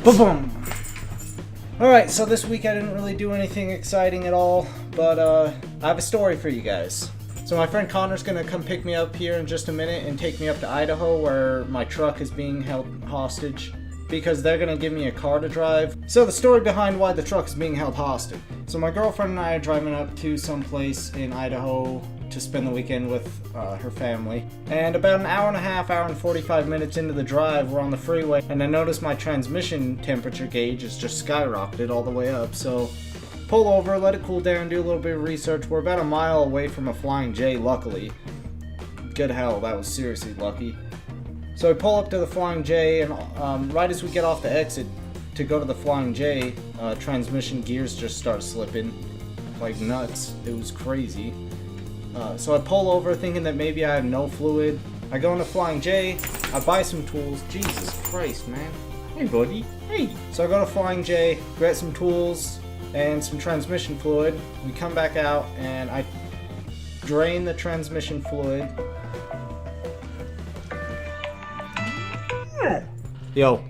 Boom! Alright, so this week I didn't really do anything exciting at all, but I have a story for you guys. So my friend Connor's gonna come pick me up here in just a minute and take me up to Idaho where my truck is being held hostage because they're gonna give me a car to drive. So the story behind why the truck is being held hostage. So my girlfriend and I are driving up to some place in Idaho to spend the weekend with her family. And about an hour and a half, hour and 45 minutes into the drive, we're on the freeway, and I notice my transmission temperature gauge is just skyrocketed all the way up. So pull over, let it cool down, do a little bit of research. We're about a mile away from a Flying J, luckily. Good hell, that was seriously lucky. So we pull up to the Flying J, and right as we get off the exit to go to the Flying J, transmission gears just start slipping like nuts. It was crazy. So I pull over thinking that maybe I have no fluid. I go into Flying J, I buy some tools. Jesus Christ, man. Hey, buddy. Hey. So I go to Flying J, get some tools and some transmission fluid. We come back out and I drain the transmission fluid. Yo.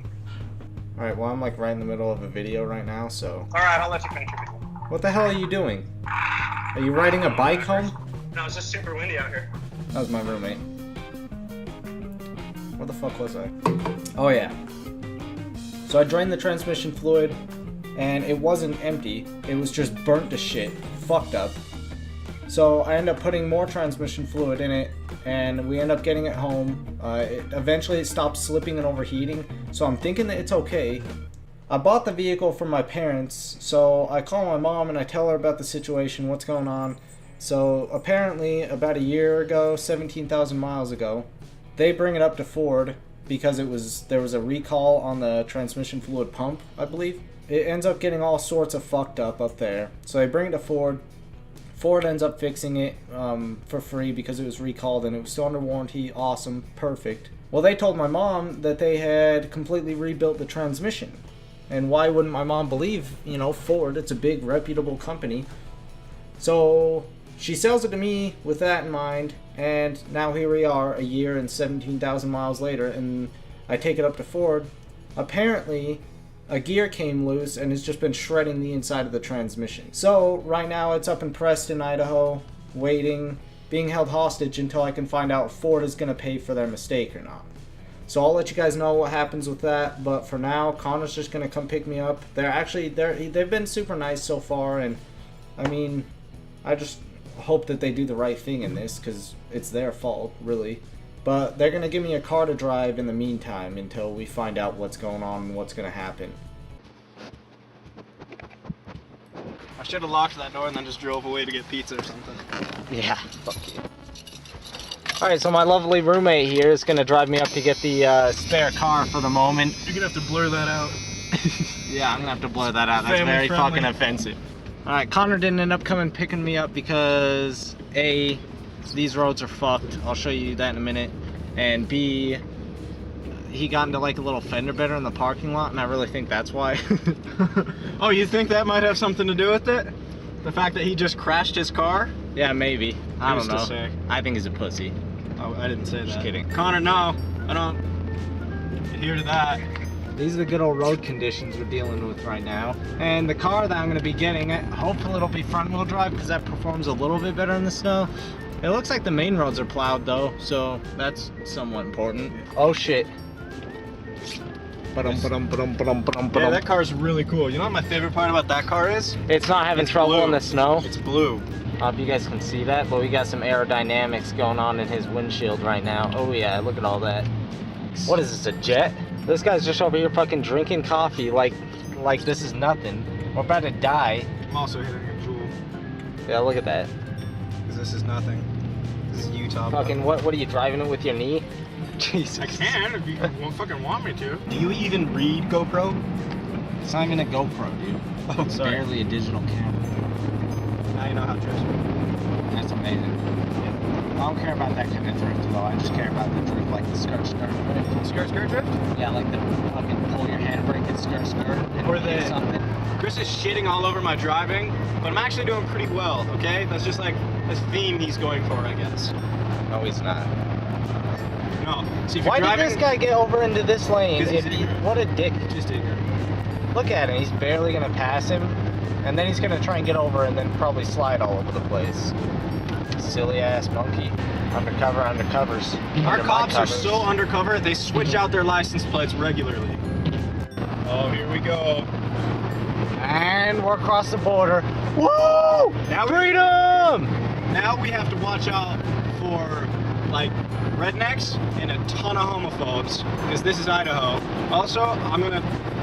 Alright, well I'm like right in the middle of a video right now, so. Alright, I'll let you finish your video. What the hell are you doing? Are you riding a bike home? No, it's just super windy out here. That was my roommate. Where the fuck was I? Oh yeah. So I drained the transmission fluid, and it wasn't empty. It was just burnt to shit. Fucked up. So I end up putting more transmission fluid in it, and we end up getting it home. Eventually it stopped slipping and overheating, so I'm thinking that it's okay. I bought the vehicle from my parents, so I call my mom and I tell her about the situation, what's going on. So apparently about a year ago, 17,000 miles ago, they bring it up to Ford because there was a recall on the transmission fluid pump, I believe. It ends up getting all sorts of fucked up there. So they bring it to Ford. Ford ends up fixing it for free because it was recalled and it was still under warranty. Awesome, perfect. Well, they told my mom that they had completely rebuilt the transmission. And why wouldn't my mom believe, you know, Ford? It's a big, reputable company. So she sells it to me with that in mind, and now here we are, a year and 17,000 miles later, and I take it up to Ford. Apparently, a gear came loose and has just been shredding the inside of the transmission. So right now it's up in Preston, Idaho, waiting, being held hostage until I can find out if Ford is going to pay for their mistake or not. So I'll let you guys know what happens with that, but for now, Connor's just going to come pick me up. They've been super nice so far, and I mean, I just hope that they do the right thing in this, because it's their fault, really. But they're going to give me a car to drive in the meantime until we find out what's going on and what's going to happen. I should have locked that door and then just drove away to get pizza or something. Yeah, fuck you. Alright, so my lovely roommate here is going to drive me up to get the spare car for the moment. You're going to have to blur that out. Yeah, I'm going to have to blur that out. That's very fucking offensive. Alright, Connor didn't end up coming picking me up because A, these roads are fucked. I'll show you that in a minute. And B, he got into like a little fender bender in the parking lot, and I really think that's why. Oh, you think that might have something to do with it? The fact that he just crashed his car? Yeah, maybe. I don't know. To say? I think he's a pussy. Oh, I didn't say that. Just kidding. Connor, no. I don't adhere to that. These are the good old road conditions we're dealing with right now. And the car that I'm going to be getting, hopefully it'll be front wheel drive because that performs a little bit better in the snow. It looks like the main roads are plowed though, so that's somewhat important. Oh shit. Yeah, that car is really cool. You know what my favorite part about that car is? It's not having trouble blue. in the snow. It's blue. I don't know if you guys can see that, but we got some aerodynamics going on in his windshield right now. Oh yeah, look at all that. What is this, a jet? This guy's just over here fucking drinking coffee like this is nothing. We're about to die. I'm also hitting a jewel. Yeah, look at that. Because this is nothing. This is Utah. Fucking, what are you driving it with your knee? Jesus. I can if you fucking want me to. Do you even read GoPro? It's not even a GoPro, dude. Oh, It's sorry. barely a digital camera. Now you know how trips work. That's amazing. I don't care about that kind of drift though. I just care about the drift like the skirt drift. Skirt drift? Yeah, like the fucking pull your handbrake and skirt and Or the something. Chris is shitting all over my driving, but I'm actually doing pretty well, okay? That's just like this theme he's going for, I guess. No, he's not. No. See, if Why you're did driving, this guy get over into this lane? 'Cause he's ignorant. What a dick. Just ignorant. Look at him, he's barely gonna pass him, and then he's gonna try and get over and then probably slide all over the place. Silly ass monkey. Undercovers. Our cops are so undercover, they switch out their license plates regularly. Oh, here we go. And we're across the border. Woo! Now Freedom! Now we have to watch out for, like, rednecks and a ton of homophobes, because this is Idaho. Also, I'm gonna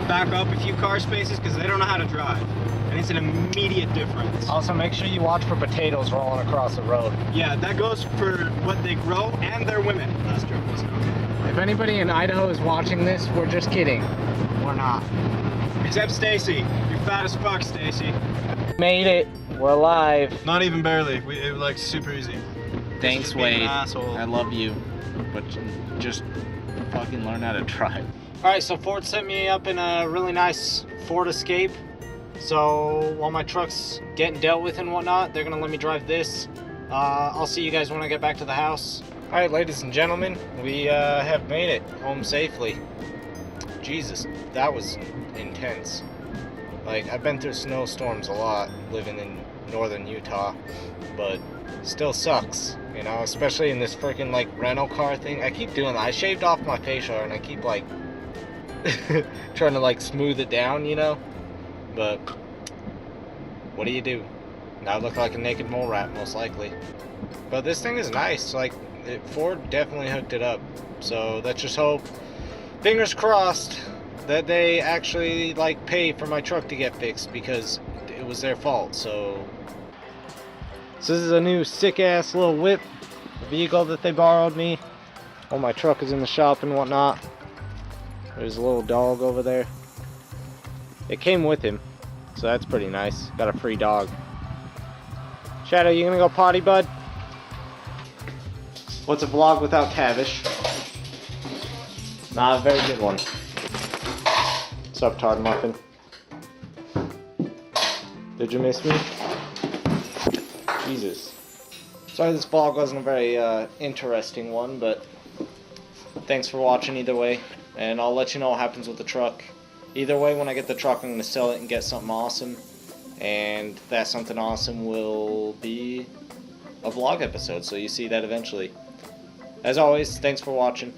back up a few car spaces because they don't know how to drive, and it's an immediate difference. Also, make sure you watch for potatoes rolling across the road. Yeah, that goes for what they grow and their women. Last joke wasn't okay. If anybody in Idaho is watching this, we're just kidding. We're not. Except Stacy. You're fat as fuck, Stacy. Made it. We're alive. Not even barely. It was like super easy. Thanks, Just being an Wade. asshole. I love you, but just fucking learn how to drive. Alright, so Ford set me up in a really nice Ford Escape. So while my truck's getting dealt with and whatnot, they're gonna let me drive this. I'll see you guys when I get back to the house. Alright, ladies and gentlemen, we have made it home safely. Jesus, that was intense. Like, I've been through snowstorms a lot living in northern Utah, but still sucks, you know, especially in this freaking like rental car thing. I keep doing that. I shaved off my facial hair and I keep like trying to like smooth it down, you know, but what do you do? Now I look like a naked mole rat most likely. But this thing is nice. Like, Ford definitely hooked it up, so let's just hope, fingers crossed, that they actually like pay for my truck to get fixed, because it was their fault. So this is a new sick ass little whip vehicle that they borrowed me. Oh, my truck is in the shop and whatnot. There's a little dog over there. It came with him, so that's pretty nice. Got a free dog. Shadow, you gonna go potty, bud? What's a vlog without Tavish? Not a very good one. What's up, Tard Muffin? Did you miss me? Jesus. Sorry this vlog wasn't a very interesting one, but thanks for watching either way. And I'll let you know what happens with the truck. Either way, when I get the truck, I'm going to sell it and get something awesome. And that something awesome will be a vlog episode, so you see that eventually. As always, thanks for watching.